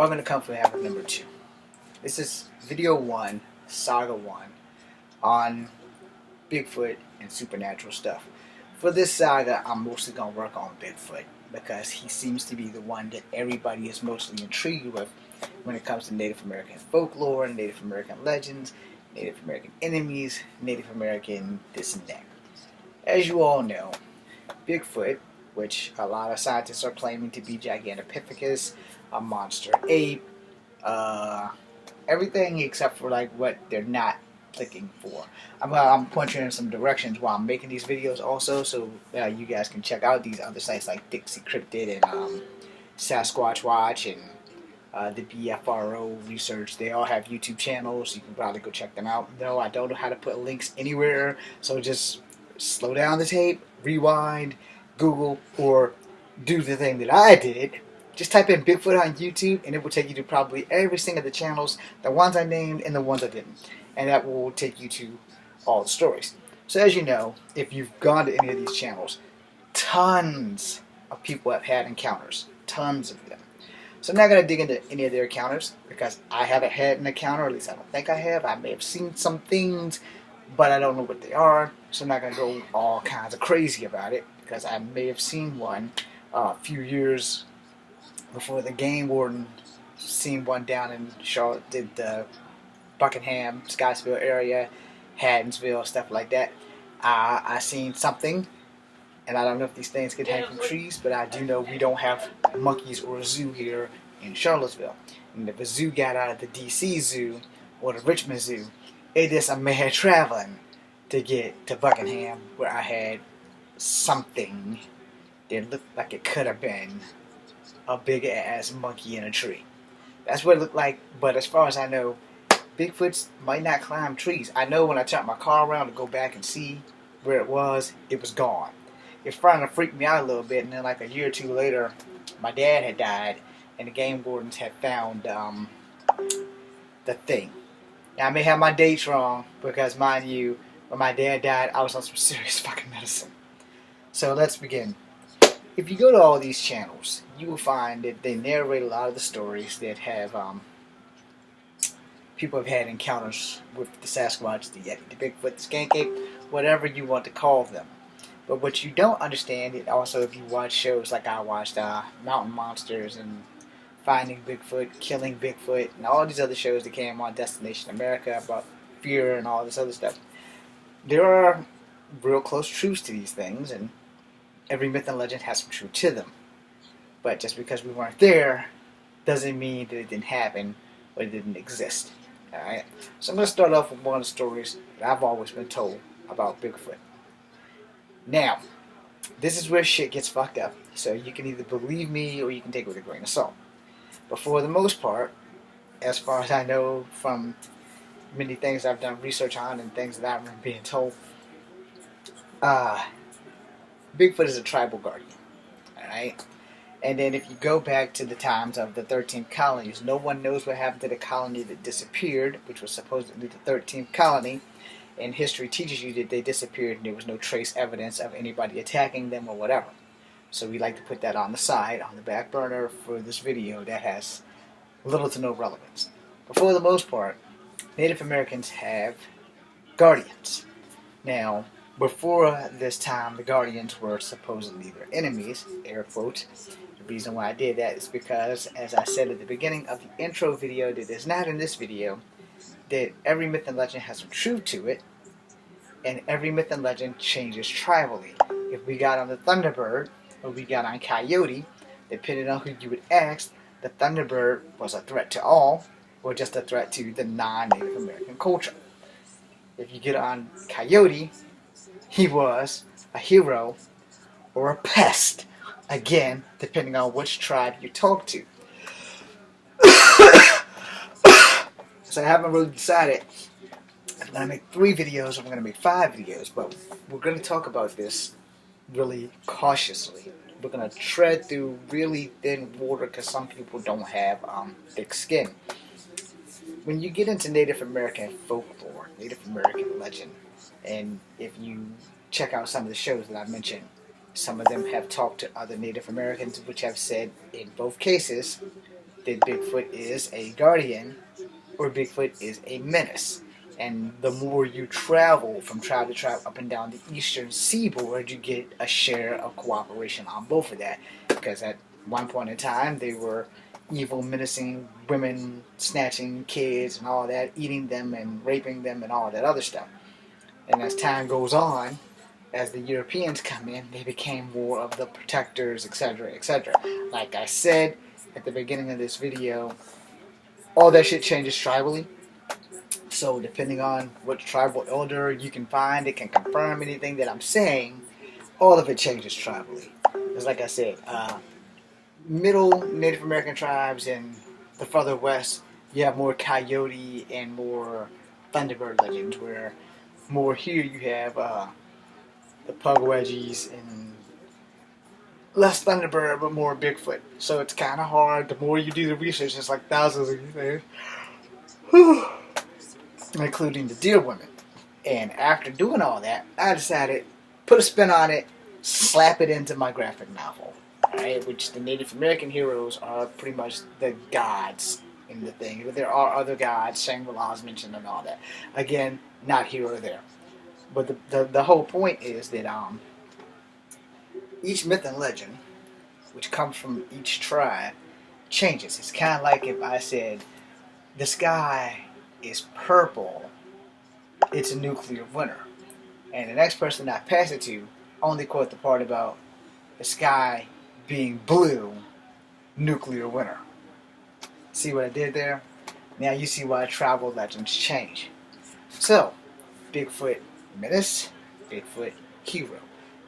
Welcome to Kung Fu Habit number 2. This is video 1, saga 1, on Bigfoot and supernatural stuff. For this saga, I'm mostly going to work on Bigfoot because he seems to be the one that everybody is mostly intrigued with when it comes to Native American folklore, Native American legends, Native American enemies, Native American this and that. As you all know, Bigfoot, which a lot of scientists are claiming to be Gigantopithecus, a monster ape, everything except for like what they're not looking for. I'm pointing in some directions while I'm making these videos also, so you guys can check out these other sites like Dixie Cryptid and Sasquatch Watch and the BFRO research. They all have YouTube channels. You can probably go check them out. No, I don't know how to put links anywhere, so just slow down the tape, rewind, Google, or do the thing that I did. Just type in Bigfoot on YouTube and it will take you to probably every single of the channels, the ones I named and the ones I didn't. And that will take you to all the stories. So as you know, if you've gone to any of these channels, tons of people have had encounters. Tons of them. So I'm not going to dig into any of their encounters because I haven't had an encounter, or at least I don't think I have. I may have seen some things, but I don't know what they are. So I'm not going to go all kinds of crazy about it because I may have seen one a few years before the game warden seen one down in Charlotte, did the Buckingham, Scottsville area, Haddonsville, stuff like that. I seen something, and I don't know if these things could hang from trees, but I do know we don't have monkeys or a zoo here in Charlottesville. And if a zoo got out of the DC Zoo or the Richmond Zoo, it is a man traveling to get to Buckingham, where I had something that looked like it could have been a big ass monkey in a tree. That's what it looked like, but as far as I know, Bigfoots might not climb trees. I know when I turned my car around to go back and see where it was gone. It finally freaked me out a little bit, and then like a year or two later, my dad had died, and the game wardens had found the thing. Now I may have my dates wrong, because mind you, when my dad died, I was on some serious fucking medicine. So let's begin. If you go to all these channels, you will find that they narrate a lot of the stories that have people have had encounters with the Sasquatch, the Yeti, the Bigfoot, the Skank Ape, whatever you want to call them. But what you don't understand, it also if you watch shows like I watched Mountain Monsters and Finding Bigfoot, Killing Bigfoot, and all these other shows that came on Destination America about fear and all this other stuff, there are real close truths to these things, and every myth and legend has some truth to them. But just because we weren't there doesn't mean that it didn't happen or it didn't exist. Alright? So I'm going to start off with one of the stories that I've always been told about Bigfoot. Now, this is where shit gets fucked up. So you can either believe me or you can take it with a grain of salt. But for the most part, as far as I know from many things I've done research on and things that I remember being told, Bigfoot is a tribal guardian, alright? And then if you go back to the times of the 13th colonies, no one knows what happened to the colony that disappeared, which was supposedly the 13th colony, and history teaches you that they disappeared and there was no trace evidence of anybody attacking them or whatever. So we like to put that on the side, on the back burner for this video that has little to no relevance. But for the most part, Native Americans have guardians. Now, before this time, the Guardians were supposedly their enemies, air quotes. The reason why I did that is because, as I said at the beginning of the intro video that is not in this video, that every myth and legend has some truth to it, and every myth and legend changes tribally. If we got on the Thunderbird, or we got on Coyote, depending on who you would ask, the Thunderbird was a threat to all, or just a threat to the non-Native American culture. If you get on Coyote, he was a hero or a pest, again, depending on which tribe you talk to. So I haven't really decided if I'm going to make 3 videos or I'm going to make 5 videos, but we're going to talk about this really cautiously. We're going to tread through really thin water because some people don't have thick skin. When you get into Native American folklore, Native American legend, and if you check out some of the shows that I mentioned, some of them have talked to other Native Americans, which have said, in both cases, that Bigfoot is a guardian or Bigfoot is a menace. And the more you travel from tribe to tribe up and down the eastern seaboard, you get a share of cooperation on both of that. Because at one point in time, they were evil, menacing women, snatching kids and all that, eating them and raping them and all that other stuff. And as time goes on, as the Europeans come in, they became more of the protectors, etc., etc. Like I said at the beginning of this video, all that shit changes tribally. So depending on what tribal elder you can find that can confirm anything that I'm saying, all of it changes tribally. Because like I said, middle Native American tribes in the further west, you have more coyote and more thunderbird legends, where more here you have the Pugwedgies and less thunderbird but more Bigfoot. So it's kind of hard. The more you do the research, it's like thousands of things. Including the deer women. And after doing all that, I decided put a spin on it, slap it into my graphic novel. Alright, which the Native American heroes are pretty much the gods in the thing. But there are other gods, Shangri-La's mentioned and all that. Again, not here or there. But the whole point is that each myth and legend, which comes from each tribe, changes. It's kind of like if I said, the sky is purple, it's a nuclear winter. And the next person I pass it to only quote the part about the sky being blue, nuclear winter. See what I did there? Now you see why tribal legends change. So, Bigfoot menace, Bigfoot hero.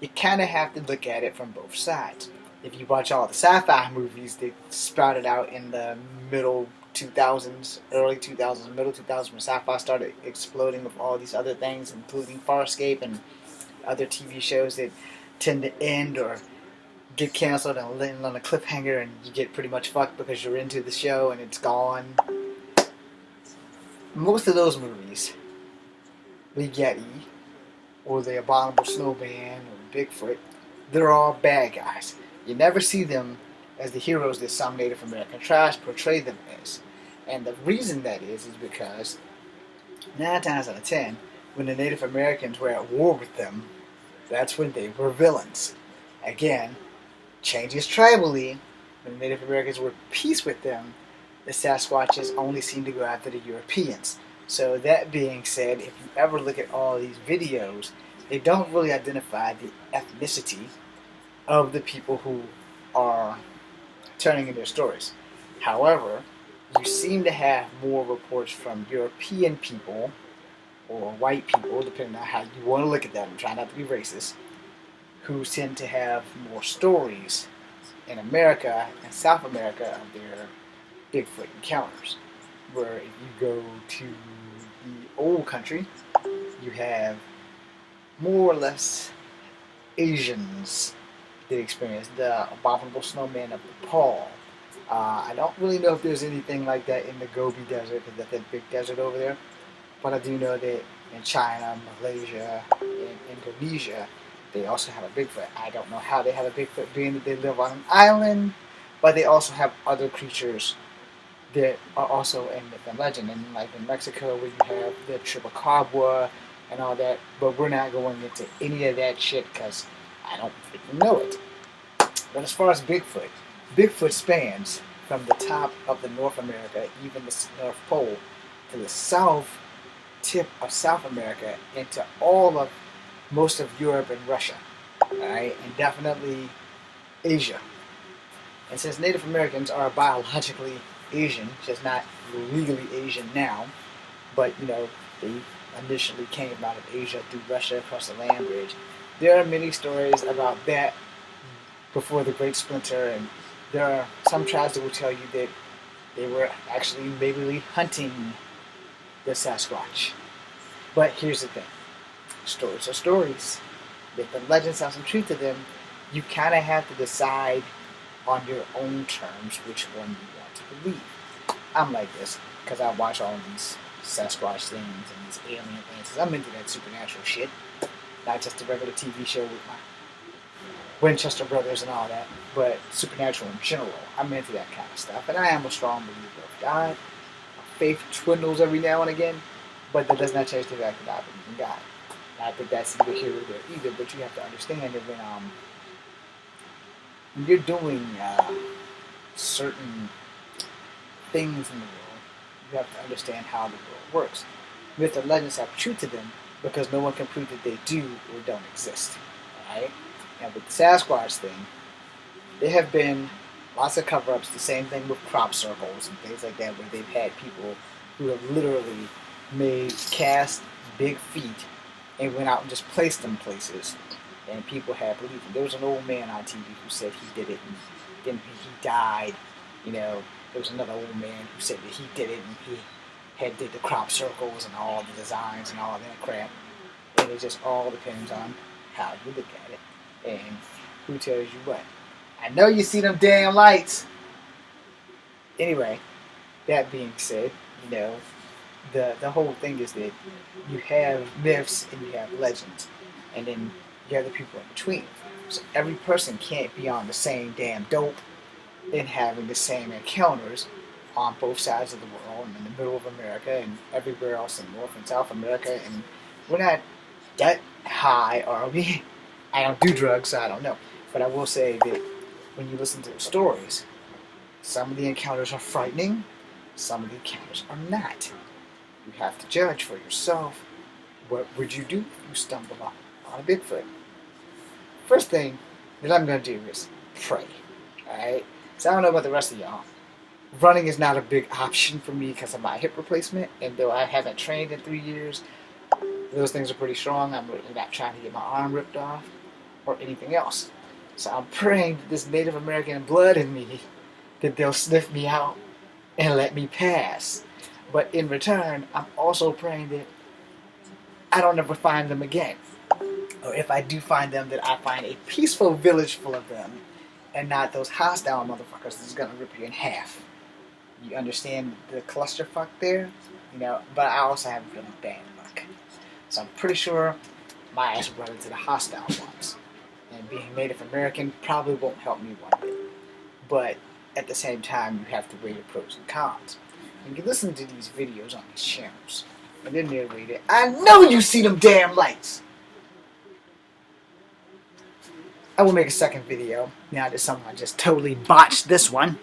You kind of have to look at it from both sides. If you watch all the sci-fi movies that sprouted out in the middle 2000s, early 2000s, middle 2000s, when sci-fi started exploding with all these other things, including Farscape and other TV shows that tend to end or get canceled and land on a cliffhanger, and you get pretty much fucked because you're into the show and it's gone. Most of those movies, the Yeti, or the Abominable Snowman, or Bigfoot, they're all bad guys. You never see them as the heroes that some Native American tribes portray them as. And the reason that is because 9 times out of 10, when the Native Americans were at war with them, that's when they were villains. Again, changes tribally. When the Native Americans were at peace with them, the Sasquatches only seemed to go after the Europeans. So that being said, if you ever look at all these videos, they don't really identify the ethnicity of the people who are turning in their stories. However, you seem to have more reports from European people or white people, depending on how you want to look at them, try not to be racist, who tend to have more stories in America and South America of their Bigfoot encounters. Where if you go to the old country, you have more or less Asians that experience the Abominable Snowman of Nepal. I don't really know if there's anything like that in the Gobi Desert, because that's that big desert over there. But I do know that in China, Malaysia, and Indonesia, they also have a Bigfoot. I don't know how they have a Bigfoot, being that they live on an island, but they also have other creatures that are also in myth and legend. And like in Mexico, where you have the Chupacabra and all that, but we're not going into any of that shit because I don't freaking know it. But as far as Bigfoot, Bigfoot spans from the top of the North America, even the North Pole, to the south tip of South America, into all of most of Europe and Russia, alright, and definitely Asia. And since Native Americans are biologically Asian, just not legally Asian now, but you know, they initially came out of Asia through Russia across the land bridge. There are many stories about that before the Great Splinter, and there are some tribes that will tell you that they were actually maybe hunting the Sasquatch. But here's the thing. Stories are stories. If the legends have some truth to them, you kind of have to decide on your own terms which one you want to believe. I'm like this because I watch all these Sasquatch things and these alien things. I'm into that supernatural shit, not just a regular TV show with Winchester Brothers and all that, but supernatural in general. I'm into that kind of stuff, and I am a strong believer of God. My faith dwindles every now and again, but that does not change the fact that I believe in God. And I think that's neither here nor there either, but you have to understand that when you're doing certain things in the world, you have to understand how the world works. Myth and legends have truth to them because no one can prove that they do or don't exist. Alright? Now with the Sasquatch thing, there have been lots of cover-ups, the same thing with crop circles and things like that, where they've had people who have literally cast big feet and went out and just placed them places, and people had believed it. There was an old man on TV who said he did it, and then he died. You know, there was another old man who said that he did it, and he did the crop circles and all the designs and all that crap. And it just all depends on how you look at it and who tells you what. I know you see them damn lights. Anyway, that being said, you know, the whole thing is that you have myths and you have legends, and then you have the people in between. So every person can't be on the same damn dope and having the same encounters on both sides of the world and in the middle of America and everywhere else in North and South America. And we're not that high, are we? I don't do drugs, so I don't know. But I will say that when you listen to the stories, some of the encounters are frightening, some of the encounters are not. You have to judge for yourself. What would you do if you stumble on a Bigfoot? First thing that I'm going to do is pray. Alright? So I don't know about the rest of y'all. Running is not a big option for me because of my hip replacement, and though I haven't trained in 3 years, those things are pretty strong. I'm really not trying to get my arm ripped off or anything else. So I'm praying that this Native American blood in me, that they'll sniff me out and let me pass. But in return, I'm also praying that I don't ever find them again. Or if I do find them, that I find a peaceful village full of them and not those hostile motherfuckers that's gonna rip you in half. You understand the clusterfuck there? You know, but I also have really bad luck. So I'm pretty sure my ass will run into the hostile ones. And being Native American probably won't help me one bit. But at the same time, you have to weigh the pros and cons. And you listen to these videos on these channels, and then narrate it. I know you see them damn lights! I will make a second video now that someone just totally botched this one.